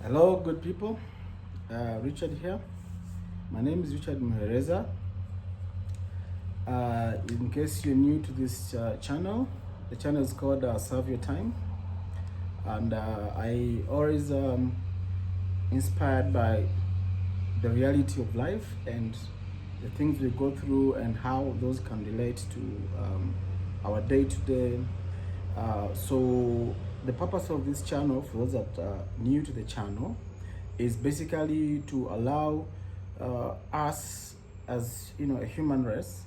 Hello, good people. Richard here. My name is Richard Muhereza. In case you're new to this channel, the channel is called Serve Your Time, and I always inspired by the reality of life and the things we go through and how those can relate to our day-to-day. So the purpose of this channel, for those that are new to the channel, is basically to allow us as a human race,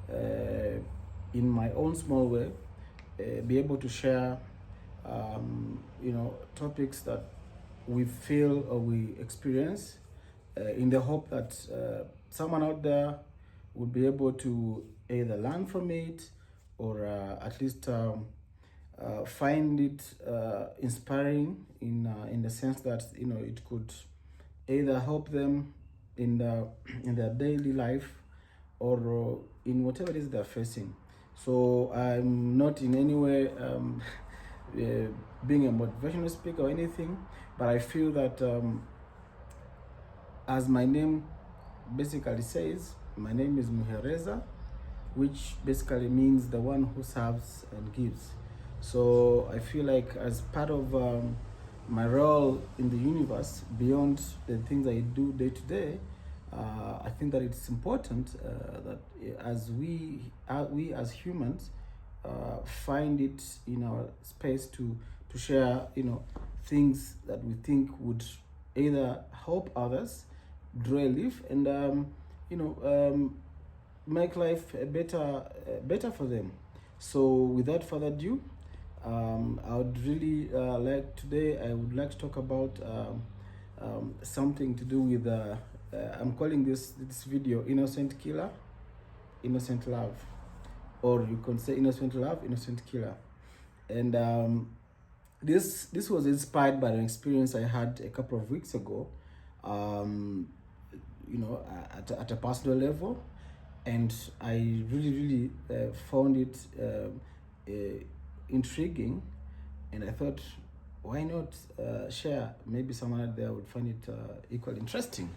in my own small way, be able to share topics that we feel or we experience, in the hope that someone out there would be able to either learn from it or at least find it inspiring in the sense that it could either help them in their daily life or in whatever it is they're facing. So I'm not in any way being a motivational speaker or anything, but I feel that as my name basically says, my name is Muhereza, which basically means the one who serves and gives. So I feel like as part of my role in the universe, beyond the things I do day to day, I think that it's important that as we as humans find it in our space to share things that we think would either help others draw a leaf and make life better for them. So without further ado, I would really I would like to talk about something to do with I'm calling this video Innocent Killer, Innocent Love, or you can say Innocent Love, Innocent Killer. And this was inspired by an experience I had a couple of weeks ago, at a personal level, and I really found it intriguing, and I thought, why not share? Maybe someone out there would find it equally interesting.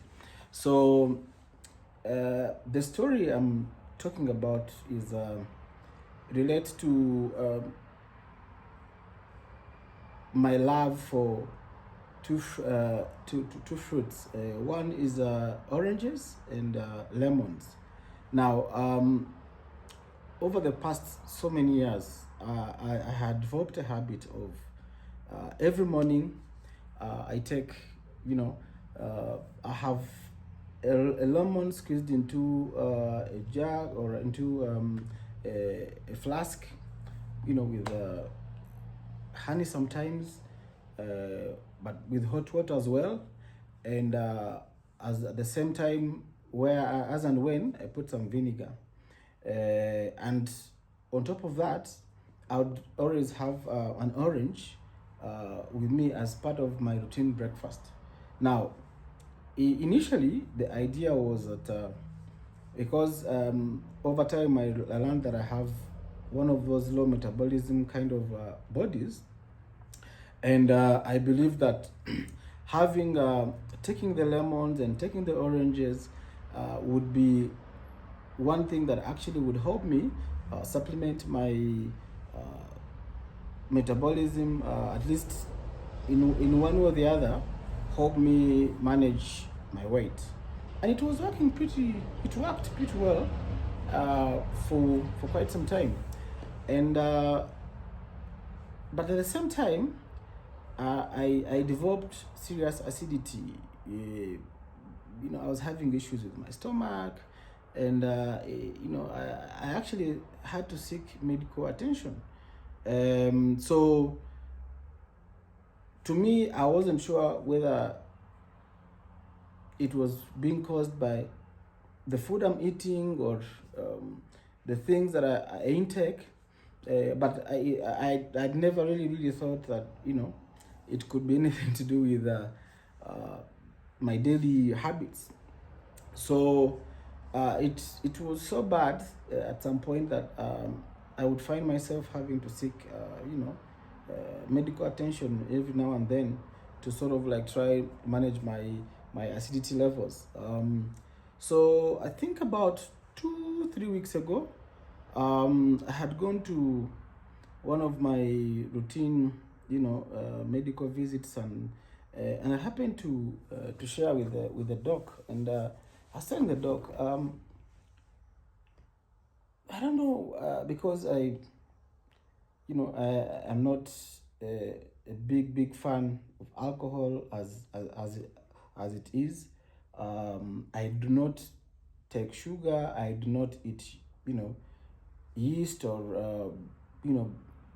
So the story I'm talking about is relates to my love for two fruits. One is oranges and lemons. Now, over the past so many years, I had developed a habit of every morning I take, I have a lemon squeezed into a jug or into a flask, with honey sometimes, but with hot water as well, and as at the same time, as and when I put some vinegar, and on top of that, I would always have an orange with me as part of my routine breakfast. Now, initially, the idea was that because over time I learned that I have one of those low metabolism kind of bodies, and I believe that having taking the lemons and taking the oranges would be one thing that actually would help me supplement my metabolism, at least in one way or the other, help me manage my weight. And it worked pretty well for quite some time. And but at the same time, I developed serious acidity. I was having issues with my stomach, and I actually had to seek medical attention. So to me, I wasn't sure whether it was being caused by the food I'm eating or the things that I intake. But I'd never really thought that it could be anything to do with my daily habits. So it was so bad at some point that I would find myself having to seek medical attention every now and then to sort of like try manage my acidity levels. So I think about 2-3 weeks ago, I had gone to one of my routine, medical visits, and I happened to share with the doc, and I was telling the doc, I don't know, because I'm not a big fan of alcohol as it is. I do not take sugar. I do not eat, yeast or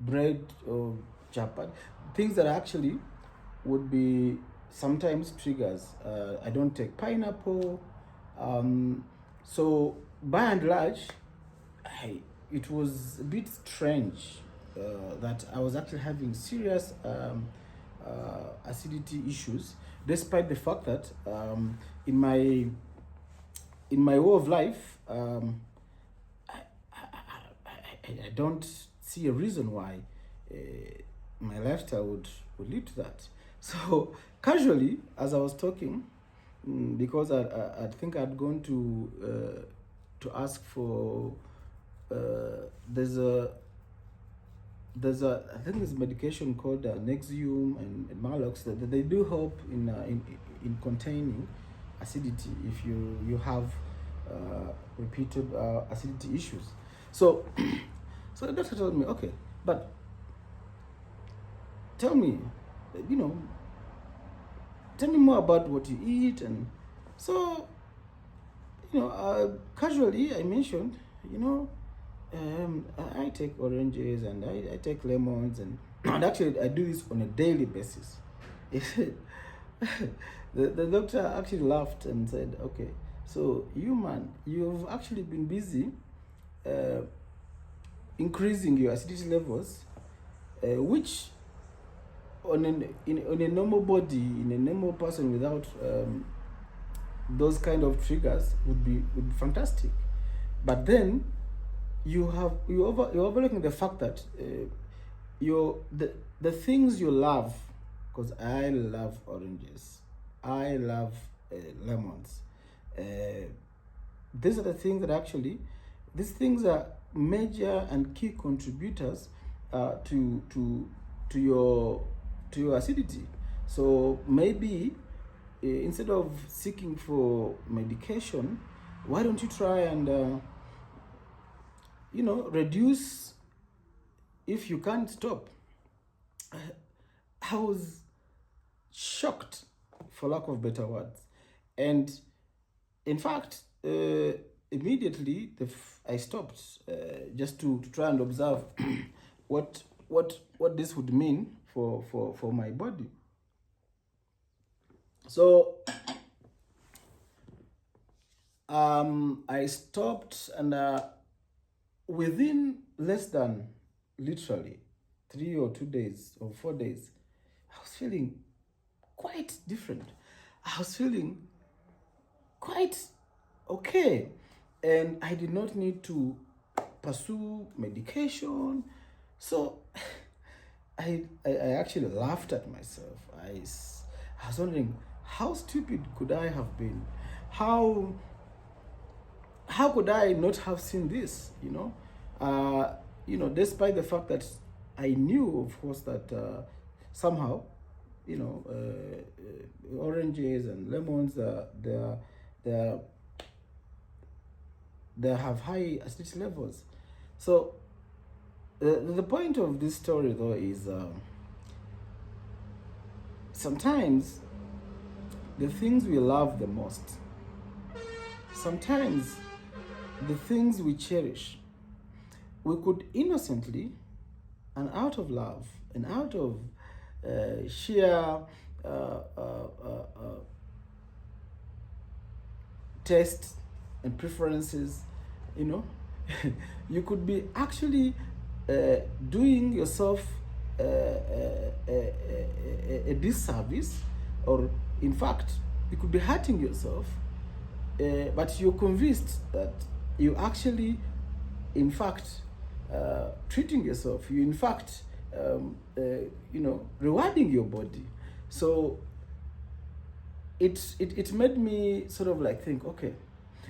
bread or chapati, things that actually would be sometimes triggers. I don't take pineapple. So by and large, it was a bit strange that I was actually having serious acidity issues, despite the fact that in my way of life, I don't see a reason why my lifestyle would lead to that. So casually, as I was talking, because I think I'd gone to ask for there's a I think there's a medication called Nexium and Malox that they do help in containing acidity if you have repeated acidity issues. So so the doctor told me, okay, but tell me, tell me more about what you eat. And so casually I mentioned, I take oranges and I take lemons, and and actually I do this on a daily basis. The doctor actually laughed and said, okay, so you've actually been busy increasing your acidity levels, which on a normal body, in a normal person without those kind of triggers would be fantastic. But then you're overlooking the fact that the things you love, because I love oranges, I love lemons. These are the things that actually, these things are major and key contributors to your acidity. So maybe instead of seeking for medication, why don't you try and reduce if you can't stop. I was shocked, for lack of better words, and in fact, immediately I stopped just to try and observe what this would mean for my body. So I stopped, and within less than literally 3 or 2 days or 4 days, I was feeling quite different. I was feeling quite okay, and I did not need to pursue medication. So I actually laughed at myself. I was wondering, how stupid could I have been? How could I not have seen this? Despite the fact that I knew, of course, that somehow, oranges and lemons, they have high acidity levels. So the point of this story, though, is sometimes the things we love the most, sometimes the things we cherish, we could innocently and out of love and out of sheer taste and preferences, you could be actually doing yourself a disservice, or in fact, you could be hurting yourself, but you're convinced that you actually, in fact, treating yourself, you in fact, rewarding your body. So it made me sort of like think, okay,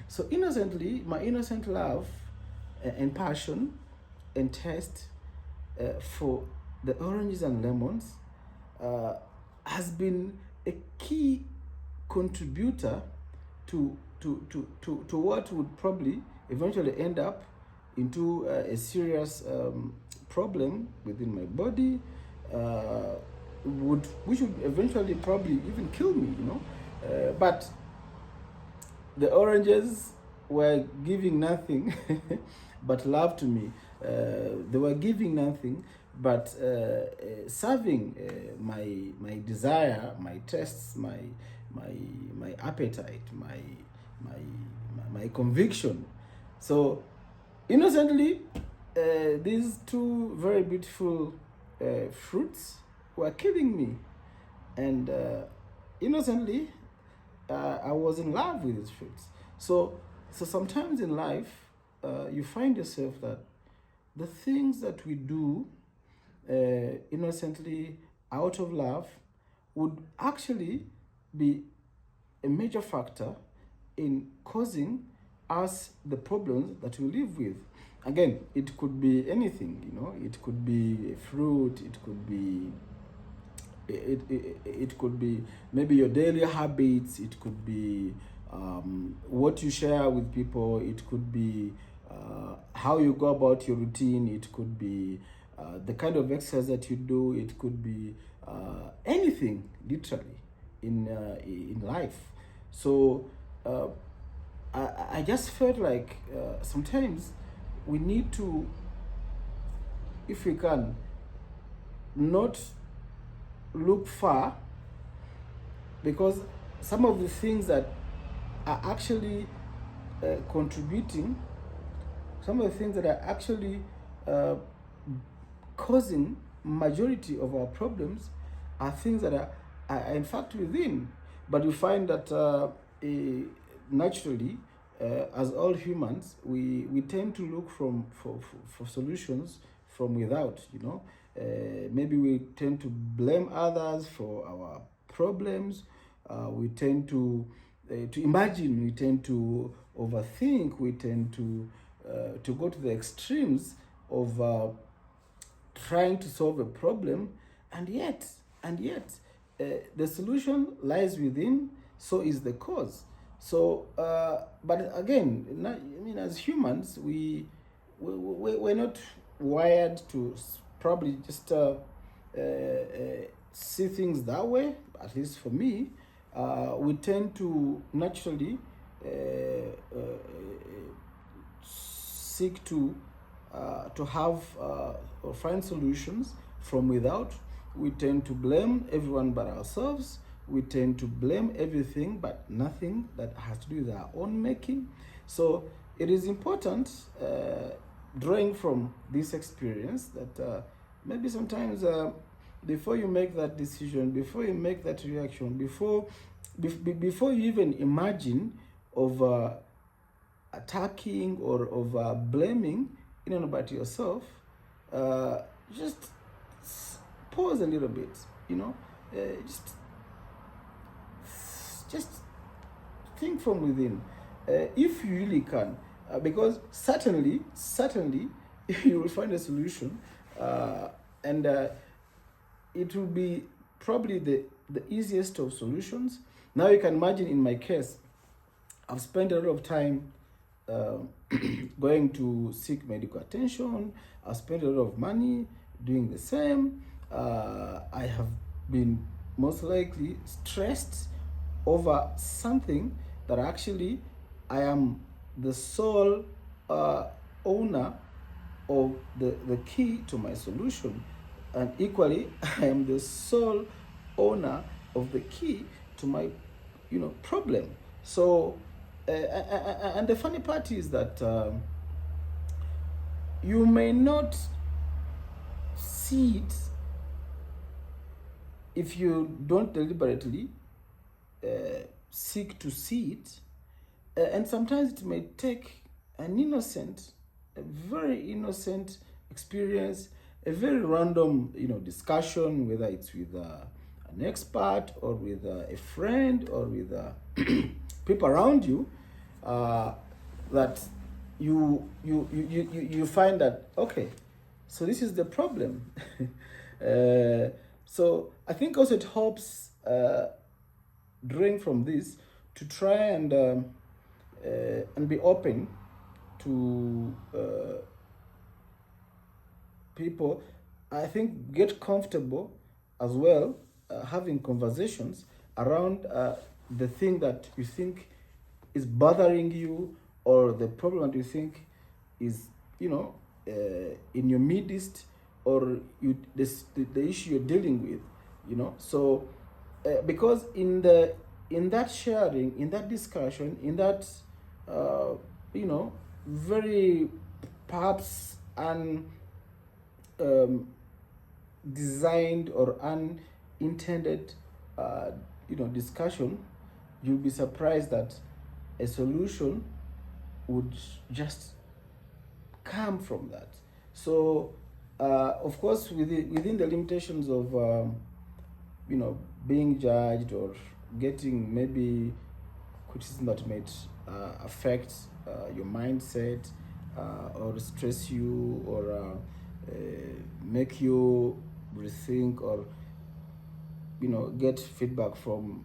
so innocently, my innocent love and passion and taste for the oranges and lemons uh, has been a key contributor to what would probably eventually end up into a serious problem within my body, which would eventually probably even kill me, you know. But the oranges were giving nothing but love to me. They were giving nothing but serving my desire, my tastes, my appetite, my conviction. So innocently, these two very beautiful fruits were killing me, and innocently, I was in love with these fruits. So sometimes in life, you find yourself that the things that we do innocently out of love would actually be a major factor in causing us the problems that we live with. Again, it could be anything, you know. It could be a fruit. It could be maybe your daily habits. It could be what you share with people. It could be how you go about your routine. It could be the kind of exercise that you do. It could be anything, literally, in life. So I just felt like sometimes we need to, if we can, not look far, because some of the things that are actually contributing, some of the things that are actually causing majority of our problems are things that are in fact within. But you find that naturally, as all humans, we tend to look for solutions from without, you know. Maybe we tend to blame others for our problems. We tend to imagine. We tend to overthink. We tend to go to the extremes of trying to solve a problem, and yet the solution lies within. So is the cause. So, but again, I mean, as humans, we're not wired to probably just see things that way. At least for me, we tend to naturally seek to have or find solutions from without. We tend to blame everyone but ourselves. We tend to blame everything but nothing that has to do with our own making. So it is important, drawing from this experience, that maybe sometimes before you make that decision, before you make that reaction, before you even imagine of attacking or of blaming in and about yourself, just pause a little bit, you know. Just think from within, if you really can, because certainly you will find a solution, and it will be probably the easiest of solutions. Now you can imagine, in my case, I've spent a lot of time going to seek medical attention. I've spent a lot of money doing the same. I have been most likely stressed over something that actually I am the sole owner of the key to my solution. And equally, I am the sole owner of the key to my, problem. So, and the funny part is that you may not see it if you don't deliberately seek to see it. And sometimes it may take an innocent, a very innocent experience, a very random, discussion, whether it's with an expert or with a friend or with people around you, that you find that, okay, so this is the problem. So I think also it helps drawing from this to try and be open to people. I think get comfortable as well, having conversations around the thing that you think is bothering you, or the problem that you think is, in your midst, or the issue you're dealing with. So because in that sharing, in that discussion, in that very perhaps designed or unintended discussion, you'll be surprised that a solution would just come from that. So of course, within the limitations of being judged or getting maybe criticism that might affect your mindset, or stress you, or make you rethink, or get feedback from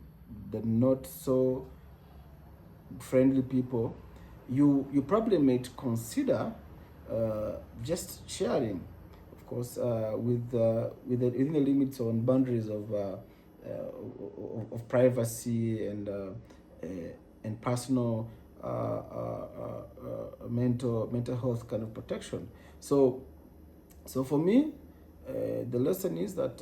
the not so friendly people, you probably might consider just sharing, of course, within the limits and boundaries of privacy and personal mental health kind of protection. So for me, the lesson is that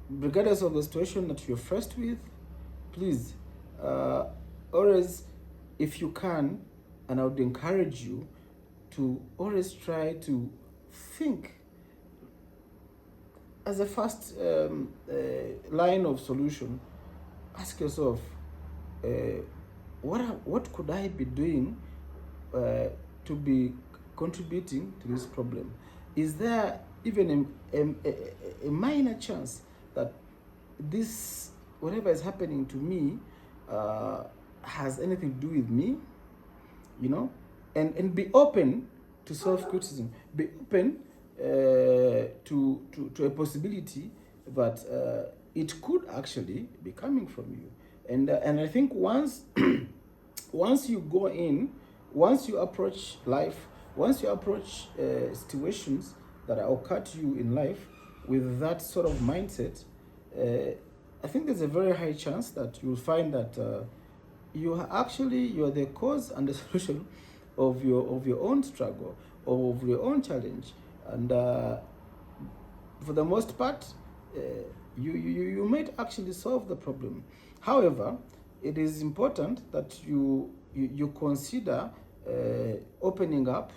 regardless of the situation that you're faced with, please, always, if you can, and I would encourage you to always try to think as a first line of solution. Ask yourself, what could I be doing to be contributing to this problem? Is there even a minor chance that this, whatever is happening to me, has anything to do with me? And be open to self-criticism. Be open to a possibility that it could actually be coming from you. And I think once you go in, once you approach life, once you approach situations that occur to you in life with that sort of mindset, I think there's a very high chance that you'll find that you're the cause and the solution of your own struggle, or of your own challenge. And for the most part, you might actually solve the problem. However, it is important that you consider opening up,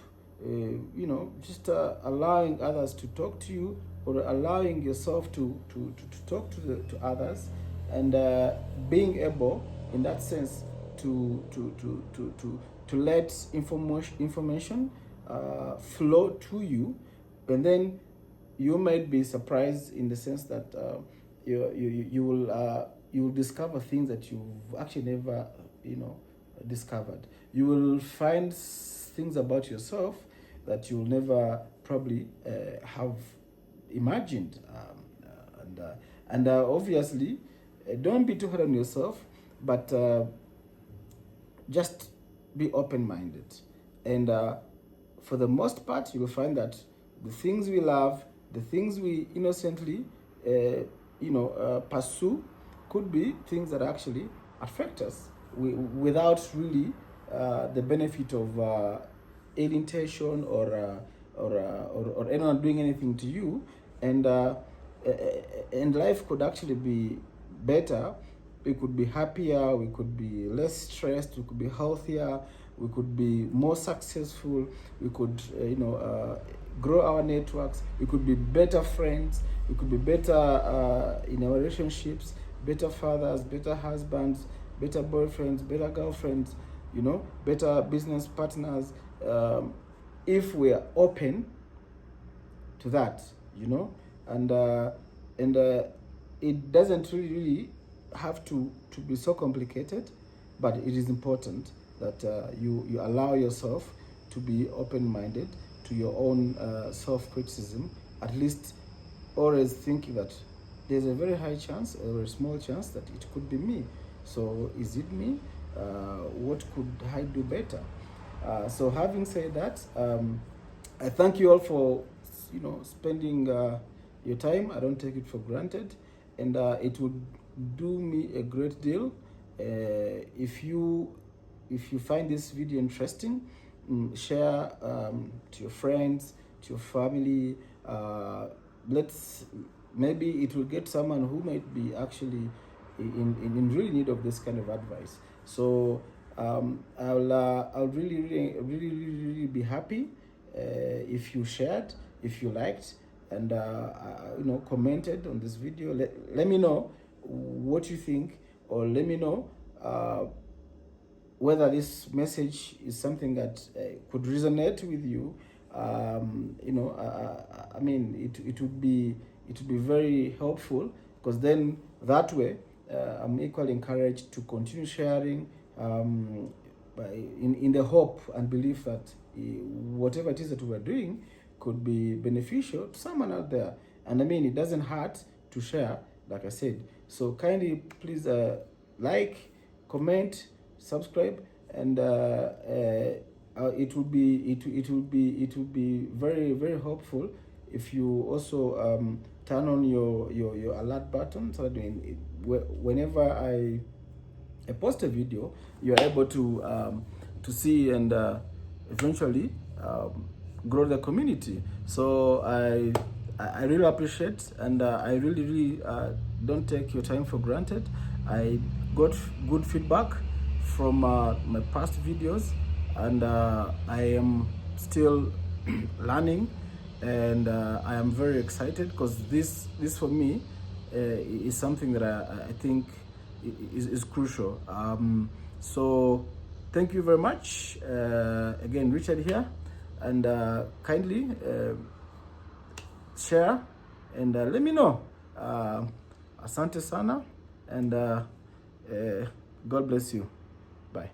just allowing others to talk to you, or allowing yourself to talk to others, and being able, in that sense, to let information flow to you. And then you might be surprised, in the sense that you will discover things that you've actually never discovered. You will find things about yourself that you'll never probably have imagined. And obviously, don't be too hard on yourself, but just be open-minded. And for the most part, you will find that the things we love, the things we innocently pursue, could be things that actually affect us without really the benefit of alienation or anyone doing anything to you. And life could actually be better. We could be happier, we could be less stressed, we could be healthier, we could be more successful, we could grow our networks, we could be better friends, we could be better in our relationships, better fathers, better husbands, better boyfriends, better girlfriends, better business partners, if we are open to that, and and it doesn't really have to be so complicated, but it is important that you allow yourself to be open-minded to your own self-criticism, at least always thinking that there's a very high chance or a small chance that it could be me. So is it me? What could I do better? So having said that, I thank you all for spending your time. I don't take it for granted, and it would do me a great deal if you find this video interesting. Share to your friends, to your family. Maybe it will get someone who might be actually in really need of this kind of advice. So I'll really be happy if you shared, if you liked, and commented on this video. Let me know what you think, or let me know whether this message is something that could resonate with you. I mean, it would be very helpful, because then that way I'm equally encouraged to continue sharing, in the hope and belief that whatever it is that we're doing could be beneficial to someone out there. And I mean, it doesn't hurt to share, like I said. So kindly please like, comment, subscribe, and it would be very helpful if you also turn on your alert button, so that whenever I post a video, you're able to see and eventually grow the community. So I really appreciate, and I really don't take your time for granted. I got good feedback from my past videos, and I am still learning, and I am very excited, because this for me is something that I think is crucial. So thank you very much. Again, Richard here, and kindly share and let me know. Asante sana, and God bless you. Bye.